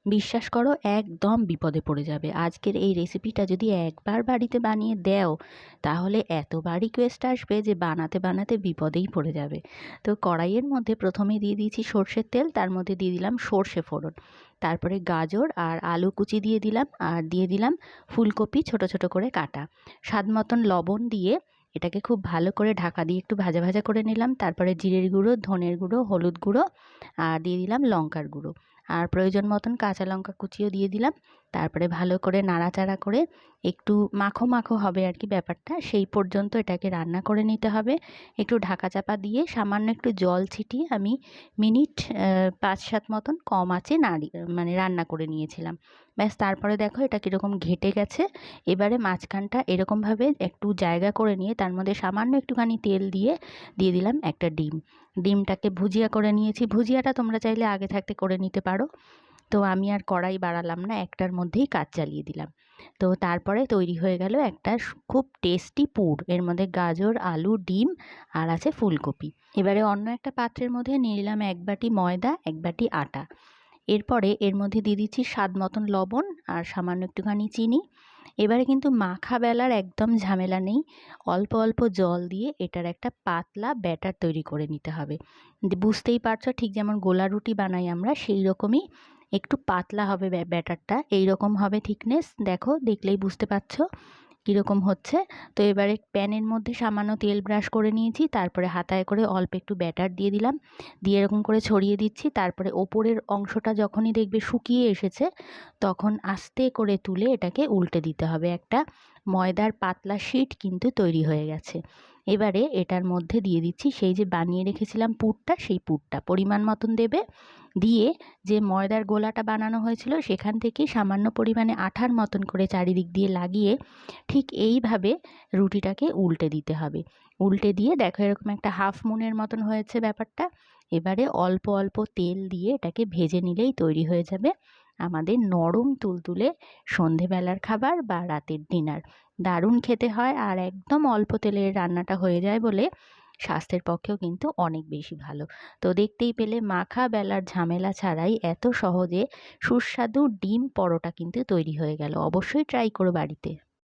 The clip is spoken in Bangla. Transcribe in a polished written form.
বিশ্বাস করো একদম বিপদে পড়ে যাবে। আজকের এই রেসিপিটা যদি একবার বাড়িতে বানিয়ে দাও তাহলে এতবার রিকোয়েস্ট আসবে যে বানাতে বানাতে বিপদেই পড়ে যাবে। তো কড়াইয়ের মধ্যে প্রথমে দিয়ে দিয়েছি সর্ষের তেল, তার মধ্যে দিয়ে দিলাম সর্ষে ফোড়ন, তারপরে গাজর আর আলু কুচি দিয়ে দিলাম, আর দিয়ে দিলাম ফুলকপি ছোট ছোট করে কাটা। স্বাদ মতন লবণ দিয়ে এটাকে খুব ভালো করে ঢাকা দিয়ে একটু ভাজা ভাজা করে নিলাম। তারপরে জিরের গুঁড়ো, ধনের গুঁড়ো, হলুদ গুঁড়ো আর দিয়ে দিলাম লঙ্কার গুঁড়ো, আর প্রয়োজন মতন কাঁচা লঙ্কা কুচিও দিয়ে দিলাম। তারপরে ভালো করে নাড়াচাড়া করে একটু মাখো মাখো হবে আর কি ব্যাপারটা, সেই পর্যন্ত এটাকে রান্না করে নিতে হবে। একটু ঢাকা চাপা দিয়ে সামান্য একটু জল ছিটিয়ে আমি মিনিট 5-7 মতন কম আঁচে মানে রান্না করে নিয়েছিলাম। ব্যাস, তারপরে দেখো এটা কীরকম ঘেটে গেছে। এবারে মাঝখানটা এরকমভাবে একটু জায়গা করে নিয়ে তার মধ্যে সামান্য একটুখানি তেল দিয়ে দিয়ে দিলাম একটা ডিম। ডিমটাকে ভুজিয়া করে নিয়েছি। ভুজিয়াটা তোমরা চাইলে আগে থাকতে করে নিতে পারো। তো আমি আর কড়াই বাড়ালাম না, একটার মধ্যেই কাজ চালিয়ে দিলাম। তো তারপরে তৈরি হয়ে গেল একটা খুব টেস্টি পুর। এর মধ্যে গাজর, আলু, ডিম আর আছে ফুলকপি। এবারে অন্য একটা পাত্রের মধ্যে নিয়ে নিলাম 1 বাটি ময়দা, 1 বাটি আটা। এরপরে এর মধ্যে দিয়ে দিচ্ছি স্বাদ মতন লবণ আর সামান্য একটুখানি চিনি। এবারে কিন্তু মাখা বেলার একদম ঝামেলা নেই, অল্প অল্প জল দিয়ে এটার একটা পাতলা ব্যাটার তৈরি করে নিতে হবে। বুঝতেই পারছো, ঠিক যেমন গোলা রুটি বানাই আমরা সেই রকমই একটু পাতলা হবে ব্যাটারটা, এইরকম হবে থিকনেস। দেখো, দেখলেই বুঝতে পারছো কীরকম হচ্ছে। তো এবারে প্যানের মধ্যে সামান্য তেল ব্রাশ করে নিয়েছি, তারপরে হাতায় করে অল্প একটু ব্যাটার দিয়ে দিলাম, দিয়ে এরকম করে ছড়িয়ে দিচ্ছি। তারপরে ওপরের অংশটা যখনই দেখবে শুকিয়ে এসেছে তখন আস্তে করে তুলে এটাকে উল্টে দিতে হবে। একটা ময়দার পাতলা শিট কিন্তু তৈরি হয়ে গেছে। এবারে এটার মধ্যে দিয়ে দিচ্ছি সেই যে বানিয়ে রেখেছিলাম পুরটা, সেই পুরটা পরিমাণ মতন দেবে। দিয়ে যে ময়দার গোলাটা বানানো হয়েছিল সেখান থেকে সামান্য পরিমাণে আঠার মতন করে চারিদিক দিয়ে লাগিয়ে ঠিক এইভাবে রুটিটাকে উল্টে দিতে হবে। উল্টে দিয়ে দেখো এরকম একটা হাফ মুনের মতন হয়েছে ব্যাপারটা। এবারে অল্প অল্প তেল দিয়ে এটাকে ভেজে নিলেই তৈরি হয়ে যাবে আমাদের নরম তুলতুলে সন্ধেবেলার খাবার বা রাতের ডিনার। দারুণ খেতে হয়, আর একদম অল্প তেলে রান্নাটা হয়ে যায় বলে স্বাস্থ্যের পক্ষেও কিন্তু অনেক বেশি ভালো। তো দেখতেই পেলে মাখা বেলার ঝামেলা ছাড়াই এত সহজে সুস্বাদু ডিম পরোটা কিন্তু তৈরি হয়ে গেল। অবশ্যই ট্রাই করো বাড়িতে।